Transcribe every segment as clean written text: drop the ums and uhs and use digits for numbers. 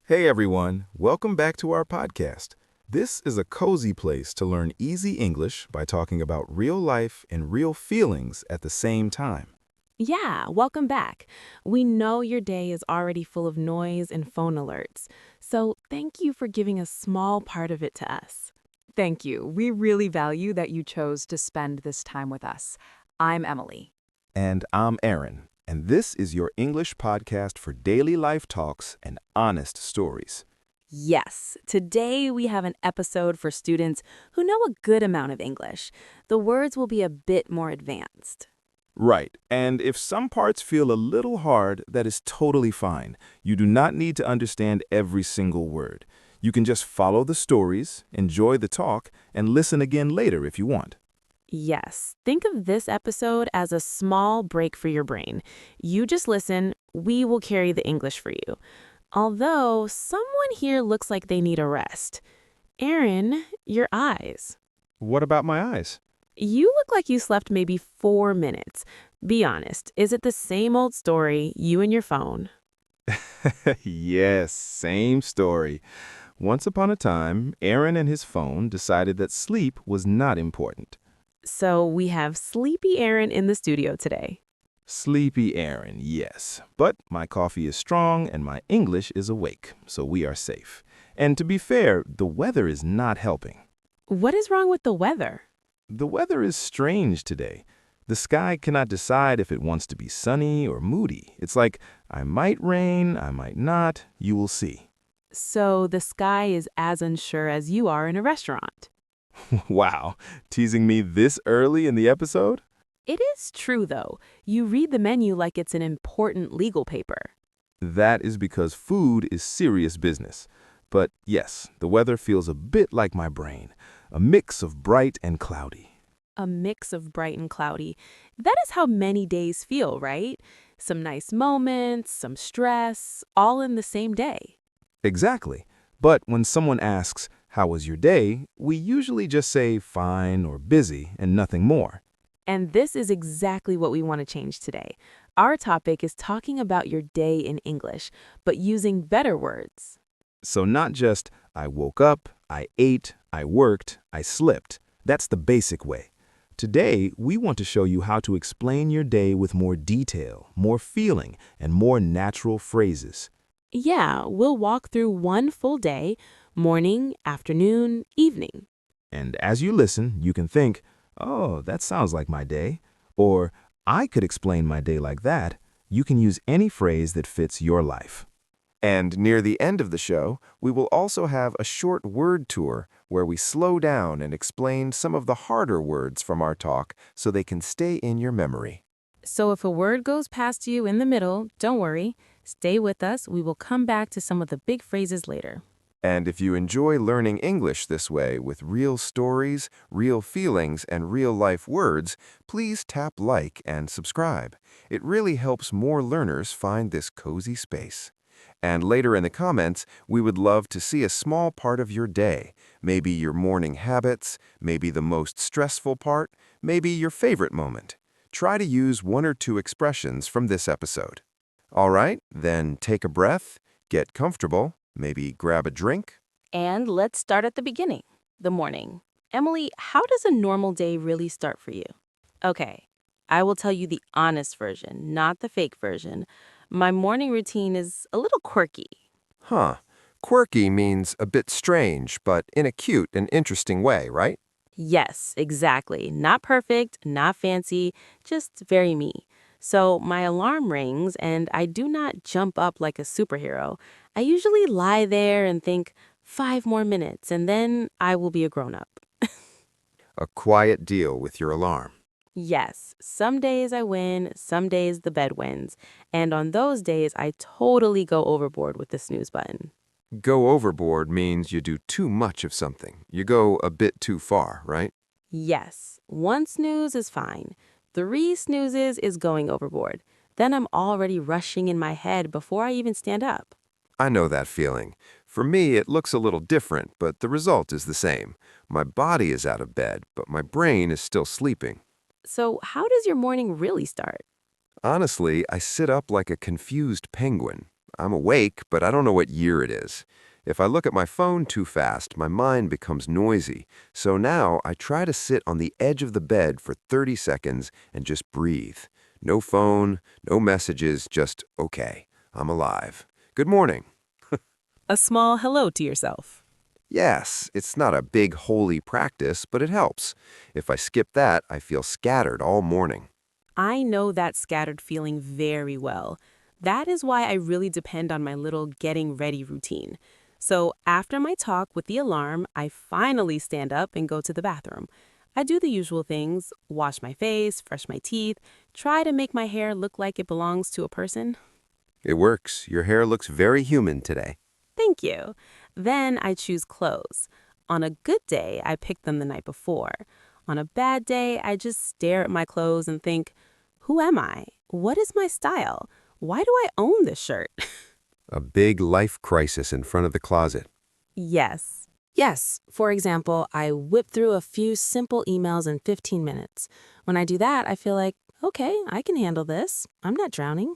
Hey everyone, welcome back to our podcast. This is a cozy place to learn easy English by talking about real life and real feelings at the same time. Yeah, welcome back. We know your day is already full of noise and phone alerts, so thank you for giving a small part of it to us. Thank you. We really value that you chose to spend this time with us. I'm Emily. And I'm Aaron, and this is your English podcast for daily life talks and honest stories. Yes, today we have an episode for students who know a good amount of English. The words will be a bit more advanced. Right, and if some parts feel a little hard, that is totally fine. You do not need to understand every single word. You can just follow the stories, enjoy the talk, and listen again later if you want. Yes, think of this episode as a small break for your brain. You just listen, we will carry the English for you. Although, someone here looks like they need a rest. Aaron, your eyes. What about my eyes? You look like you slept maybe 4 minutes. Be honest, is it the same old story, you and your phone? Yes, same story. Once upon a time, Aaron and his phone decided that sleep was not important. So we have Sleepy Aaron in the studio today. Sleepy Aaron, yes. But my coffee is strong and my English is awake, so we are safe. And to be fair, the weather is not helping. What is wrong with the weather? The weather is strange today. The sky cannot decide if it wants to be sunny or moody. It's like, I might rain, I might not, you will see. So the sky is as unsure as you are in a restaurant. Wow, teasing me this early in the episode? It is true, though. You read the menu like it's an important legal paper. That is because food is serious business. But yes, the weather feels a bit like my brain, a mix of bright and cloudy. A mix of bright and cloudy. That is how many days feel, right? Some nice moments, some stress, all in the same day. Exactly. But when someone asks, how was your day, we usually just say fine or busy and nothing more. And this is exactly what we want to change today. Our topic is talking about your day in English, but using better words. So not just, I woke up, I ate, I worked, I slept. That's the basic way. Today, we want to show you how to explain your day with more detail, more feeling, and more natural phrases. Yeah, we'll walk through one full day, morning, afternoon, evening. And as you listen, you can think, oh, that sounds like my day. Or, I could explain my day like that. You can use any phrase that fits your life. And near the end of the show, we will also have a short word tour where we slow down and explain some of the harder words from our talk so they can stay in your memory. So if a word goes past you in the middle, don't worry. Stay with us. We will come back to some of the big phrases later. And if you enjoy learning English this way with real stories, real feelings, and real-life words, please tap like and subscribe. It really helps more learners find this cozy space. And later in the comments, we would love to see a small part of your day, maybe your morning habits, maybe the most stressful part, maybe your favorite moment. Try to use one or two expressions from this episode. All right, then take a breath, get comfortable, maybe grab a drink. And let's start at the beginning, the morning. Emily, how does a normal day really start for you? Okay, I will tell you the honest version, not the fake version. My morning routine is a little quirky. Huh. Quirky means a bit strange, but in a cute and interesting way, right? Yes, exactly. Not perfect, not fancy, just very me. So my alarm rings and I do not jump up like a superhero. I usually lie there and think 5 more minutes and then I will be a grown-up. A quiet deal with your alarm. Yes, some days I win, some days the bed wins. And on those days, I totally go overboard with the snooze button. Go overboard means you do too much of something. You go a bit too far, right? Yes, one snooze is fine. 3 snoozes is going overboard. Then I'm already rushing in my head before I even stand up. I know that feeling. For me, it looks a little different, but the result is the same. My body is out of bed, but my brain is still sleeping. So how does your morning really start? Honestly, I sit up like a confused penguin. I'm awake, but I don't know what year it is. If I look at my phone too fast, my mind becomes noisy. So now I try to sit on the edge of the bed for 30 seconds and just breathe. No phone, no messages, just, okay, I'm alive. Good morning. A small hello to yourself. Yes, it's not a big holy practice, but it helps. If I skip that, I feel scattered all morning. I know that scattered feeling very well. That is why I really depend on my little getting ready routine. So after my talk with the alarm, I finally stand up and go to the bathroom. I do the usual things, wash my face, brush my teeth, try to make my hair look like it belongs to a person. It works. Your hair looks very human today. Thank you. Then I choose clothes. On a good day, I pick them the night before. On a bad day, I just stare at my clothes and think, who am I? What is my style? Why do I own this shirt? A big life crisis in front of the closet. Yes. Yes. For example, I whip through a few simple emails in 15 minutes. When I do that, I feel like, okay, I can handle this. I'm not drowning.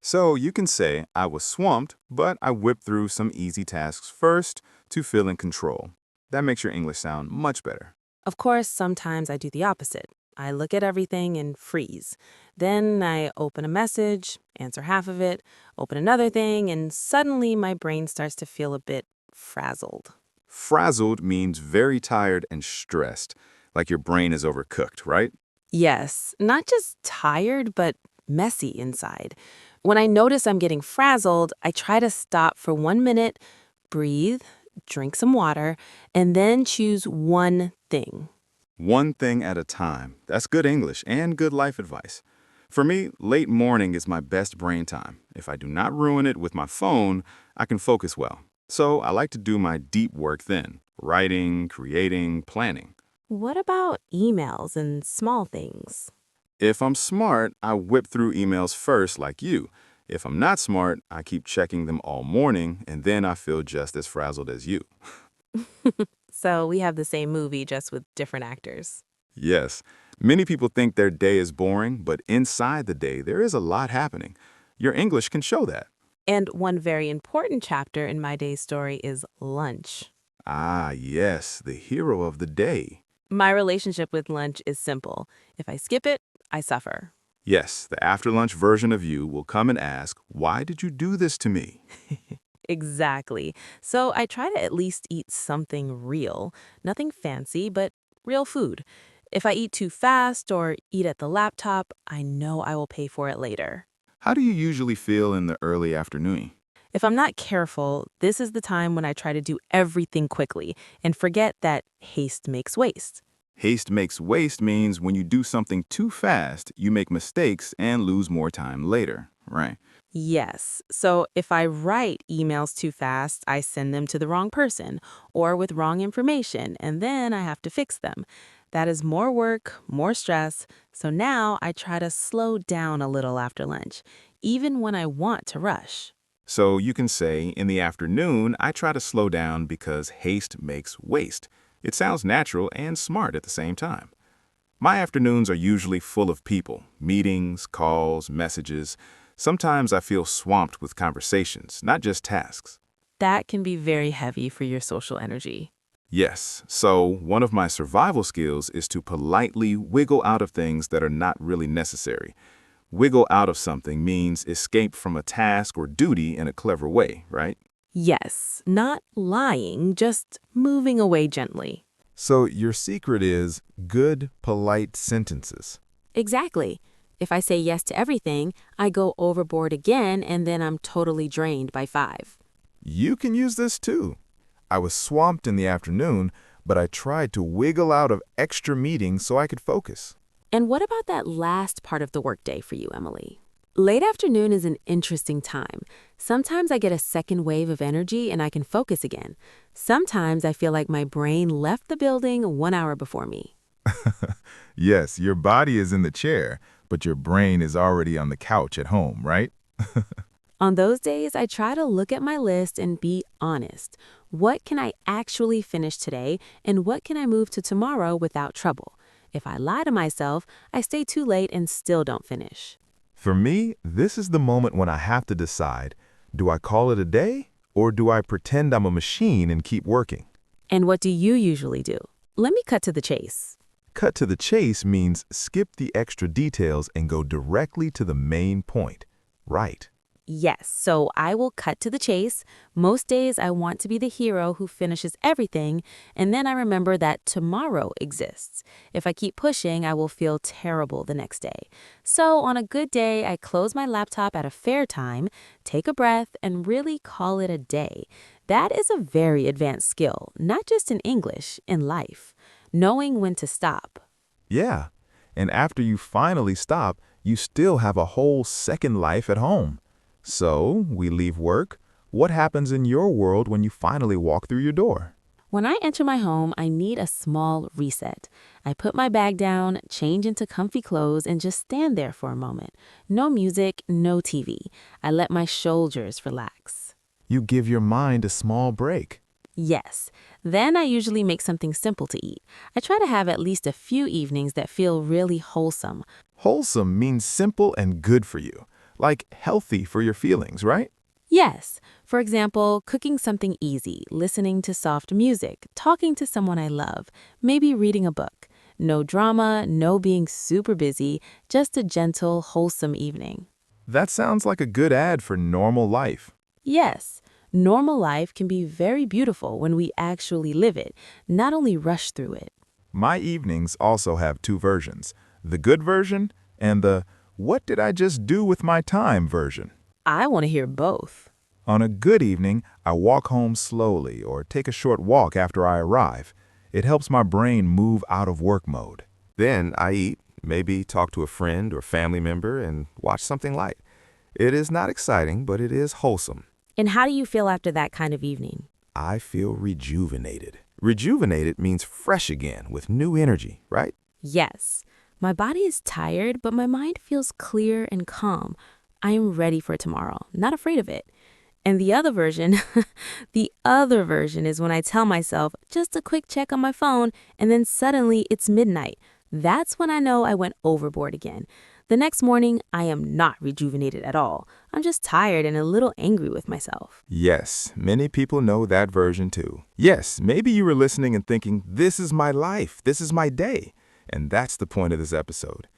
So you can say, I was swamped, but I whipped through some easy tasks first to feel in control. That makes your English sound much better. Of course, sometimes I do the opposite. I look at everything and freeze. Then I open a message, answer half of it, open another thing, and suddenly my brain starts to feel a bit frazzled. Frazzled means very tired and stressed, like your brain is overcooked, right? Yes, not just tired, but messy inside. When I notice I'm getting frazzled, I try to stop for 1 minute, breathe, drink some water, and then choose one thing. One thing at a time. That's good English and good life advice. For me, late morning is my best brain time. If I do not ruin it with my phone, I can focus well. So I like to do my deep work then, writing, creating, planning. What about emails and small things? If I'm smart, I whip through emails first like you. If I'm not smart, I keep checking them all morning, and then I feel just as frazzled as you. So we have the same movie, just with different actors. Yes, many people think their day is boring, but inside the day, there is a lot happening. Your English can show that. And one very important chapter in my day's story is lunch. Ah, yes, the hero of the day. My relationship with lunch is simple. If I skip it, I suffer. Yes, the after-lunch version of you will come and ask, why did you do this to me? Exactly. So I try to at least eat something real. Nothing fancy, but real food. If I eat too fast or eat at the laptop, I know I will pay for it later. How do you usually feel in the early afternoon? If I'm not careful, this is the time when I try to do everything quickly and forget that haste makes waste. Haste makes waste means when you do something too fast, you make mistakes and lose more time later, right? Yes. So if I write emails too fast, I send them to the wrong person or with wrong information, and then I have to fix them. That is more work, more stress. So now I try to slow down a little after lunch, even when I want to rush. So you can say, in the afternoon, I try to slow down because haste makes waste. It sounds natural and smart at the same time. My afternoons are usually full of people, meetings, calls, messages. Sometimes I feel swamped with conversations, not just tasks. That can be very heavy for your social energy. Yes, so one of my survival skills is to politely wiggle out of things that are not really necessary. Wiggle out of something means escape from a task or duty in a clever way, right? Yes, not lying, just moving away gently. So your secret is good, polite sentences. Exactly. If I say yes to everything, I go overboard again and then I'm totally drained by 5. You can use this too. I was swamped in the afternoon, but I tried to wiggle out of extra meetings so I could focus. And what about that last part of the workday for you, Emily? Late afternoon is an interesting time. Sometimes I get a second wave of energy and I can focus again. Sometimes I feel like my brain left the building 1 hour before me. Yes, your body is in the chair, but your brain is already on the couch at home, right? On those days, I try to look at my list and be honest. What can I actually finish today, and what can I move to tomorrow without trouble? If I lie to myself, I stay too late and still don't finish. For me, this is the moment when I have to decide, Do I call it a day, or do I pretend I'm a machine and keep working? And what do you usually do? Let me cut to the chase. Cut to the chase means skip the extra details and go directly to the main point. Right. Yes, so I will cut to the chase. Most days I want to be the hero who finishes everything, and then I remember that tomorrow exists. If I keep pushing, I will feel terrible the next day. So on a good day, I close my laptop at a fair time, take a breath, and really call it a day. That is a very advanced skill, not just in English, in life. Knowing when to stop. Yeah. And after you finally stop, you still have a whole second life at home. So, we leave work. What happens in your world when you finally walk through your door? When I enter my home, I need a small reset. I put my bag down, change into comfy clothes, and just stand there for a moment. No music, no TV. I let my shoulders relax. You give your mind a small break. Yes. Then I usually make something simple to eat. I try to have at least a few evenings that feel really wholesome. Wholesome means simple and good for you, like healthy for your feelings, right? Yes. For example, cooking something easy, listening to soft music, talking to someone I love, maybe reading a book. No drama, no being super busy, just a gentle, wholesome evening. That sounds like a good ad for normal life. Yes, normal life can be very beautiful when we actually live it, not only rush through it. My evenings also have two versions, the good version and the what did I just do with my time version. I want to hear both. On a good evening, I walk home slowly or take a short walk after I arrive. It helps my brain move out of work mode. Then I eat, maybe talk to a friend or family member, and watch something light. It is not exciting, but it is wholesome. And how do you feel after that kind of evening? I feel rejuvenated. Rejuvenated means fresh again with new energy, right? Yes. My body is tired, but my mind feels clear and calm. I am ready for tomorrow, not afraid of it. And the other version, the other version is when I tell myself just a quick check on my phone and then suddenly it's midnight. That's when I know I went overboard again. The next morning, I am not rejuvenated at all. I'm just tired and a little angry with myself. Yes, many people know that version too. Yes, maybe you were listening and thinking, this is my life, this is my day. And that's the point of this episode.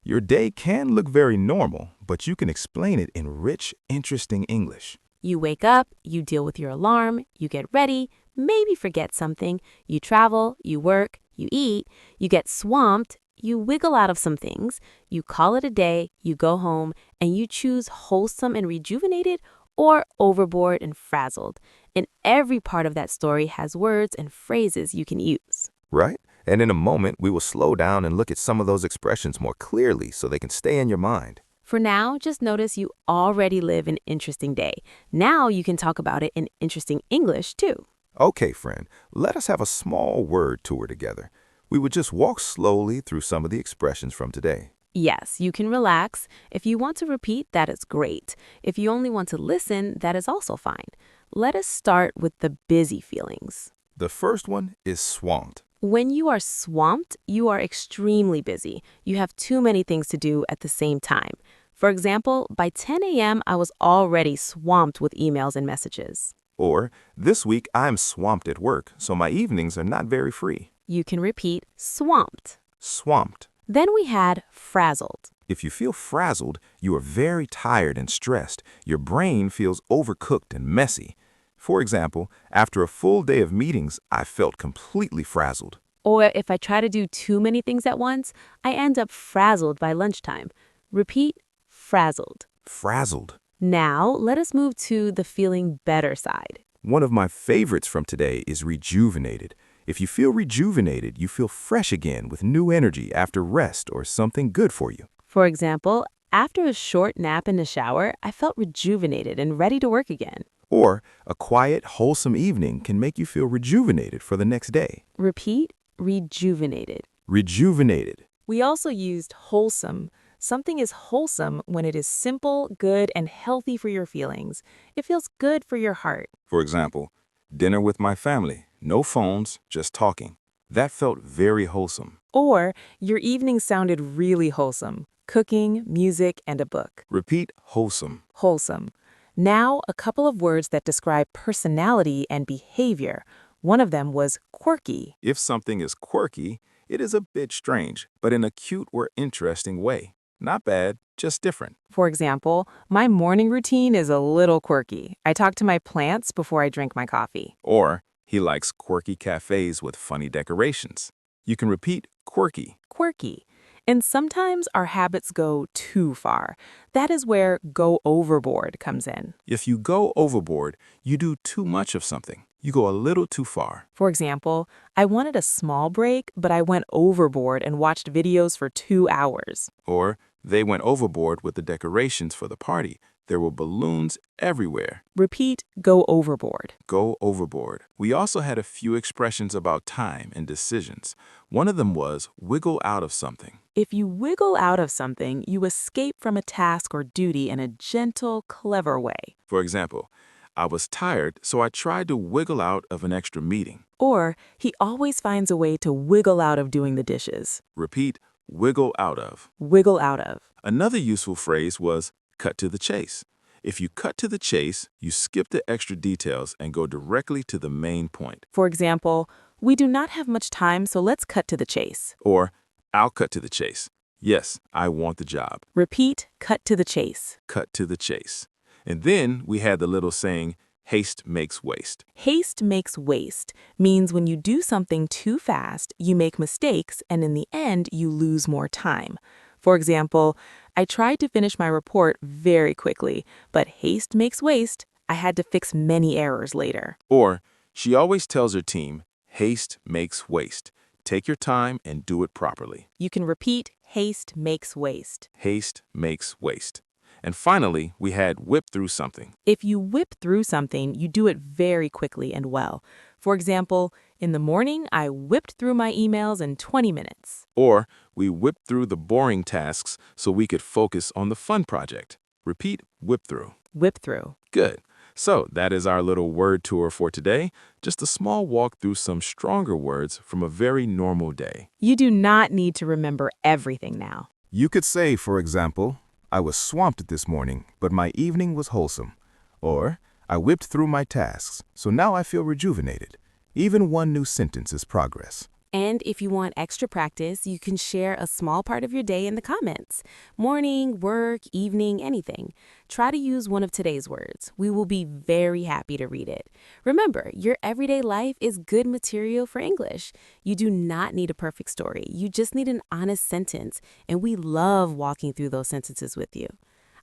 Your day can look very normal, but you can explain it in rich, interesting English. You wake up, you deal with your alarm, you get ready, maybe forget something, you travel, you work, you eat, you get swamped, you wiggle out of some things, you call it a day, you go home, and you choose wholesome and rejuvenated or overboard and frazzled. And every part of that story has words and phrases you can use. Right? And in a moment, we will slow down and look at some of those expressions more clearly so they can stay in your mind. For now, just notice you already live an interesting day. Now you can talk about it in interesting English, too. Okay, friend, let us have a small word tour together. We would just walk slowly through some of the expressions from today. Yes, you can relax. If you want to repeat, that is great. If you only want to listen, that is also fine. Let us start with the busy feelings. The first one is swamped. When you are swamped, you are extremely busy. You have too many things to do at the same time. For example, by 10 a.m., I was already swamped with emails and messages. Or, this week I'm swamped at work, so my evenings are not very free. You can repeat swamped. Swamped. Then we had frazzled. If you feel frazzled, you are very tired and stressed. Your brain feels overcooked and messy. For example, after a full day of meetings, I felt completely frazzled. Or if I try to do too many things at once, I end up frazzled by lunchtime. Repeat, frazzled. Frazzled. Now, let us move to the feeling better side. One of my favorites from today is rejuvenated. If you feel rejuvenated, you feel fresh again with new energy after rest or something good for you. For example, after a short nap in the shower, I felt rejuvenated and ready to work again. Or a quiet, wholesome evening can make you feel rejuvenated for the next day. Repeat, rejuvenated. Rejuvenated. We also used wholesome. Something is wholesome when it is simple, good, and healthy for your feelings. It feels good for your heart. For example, dinner with my family, no phones, just talking. That felt very wholesome. Or your evening sounded really wholesome. Cooking, music, and a book. Repeat wholesome. Wholesome. Now, a couple of words that describe personality and behavior. One of them was quirky. If something is quirky, it is a bit strange, but in a cute or interesting way. Not bad, just different. For example, my morning routine is a little quirky. I talk to my plants before I drink my coffee. Or, he likes quirky cafes with funny decorations. You can repeat quirky. Quirky. And sometimes our habits go too far. That is where go overboard comes in. If you go overboard, you do too much of something. You go a little too far. For example, I wanted a small break, but I went overboard and watched videos for 2 hours. Or, they went overboard with the decorations for the party. There were balloons everywhere. Repeat, go overboard. Go overboard. We also had a few expressions about time and decisions. One of them was wiggle out of something. If you wiggle out of something, you escape from a task or duty in a gentle, clever way. For example, I was tired, so I tried to wiggle out of an extra meeting. Or, he always finds a way to wiggle out of doing the dishes. Repeat, wiggle out of. Wiggle out of. Another useful phrase was cut to the chase. If you cut to the chase, you skip the extra details and go directly to the main point. For example, we do not have much time, so let's cut to the chase. Or, I'll cut to the chase. Yes, I want the job. Repeat, cut to the chase. Cut to the chase. And then we had the little saying, haste makes waste. Haste makes waste means when you do something too fast, you make mistakes, and in the end, you lose more time. For example, I tried to finish my report very quickly, but haste makes waste. I had to fix many errors later. Or, she always tells her team, haste makes waste. Take your time and do it properly. You can repeat, haste makes waste. Haste makes waste. And finally, we had whip through something. If you whip through something, you do it very quickly and well. For example, in the morning, I whipped through my emails in 20 minutes. Or, we whipped through the boring tasks so we could focus on the fun project. Repeat, whip through. Whip through. Good. So that is our little word tour for today. Just a small walk through some stronger words from a very normal day. You do not need to remember everything now. You could say, for example, I was swamped this morning, but my evening was wholesome. Or, I whipped through my tasks, so now I feel rejuvenated. Even one new sentence is progress. And if you want extra practice, you can share a small part of your day in the comments. Morning, work, evening, anything. Try to use one of today's words. We will be very happy to read it. Remember, your everyday life is good material for English. You do not need a perfect story. You just need an honest sentence, and we love walking through those sentences with you.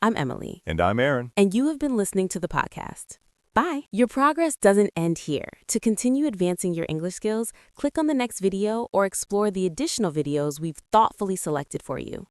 I'm Emily. And I'm Aaron. And you have been listening to the podcast. Bye. Your progress doesn't end here. To continue advancing your English skills, click on the next video or explore the additional videos we've thoughtfully selected for you.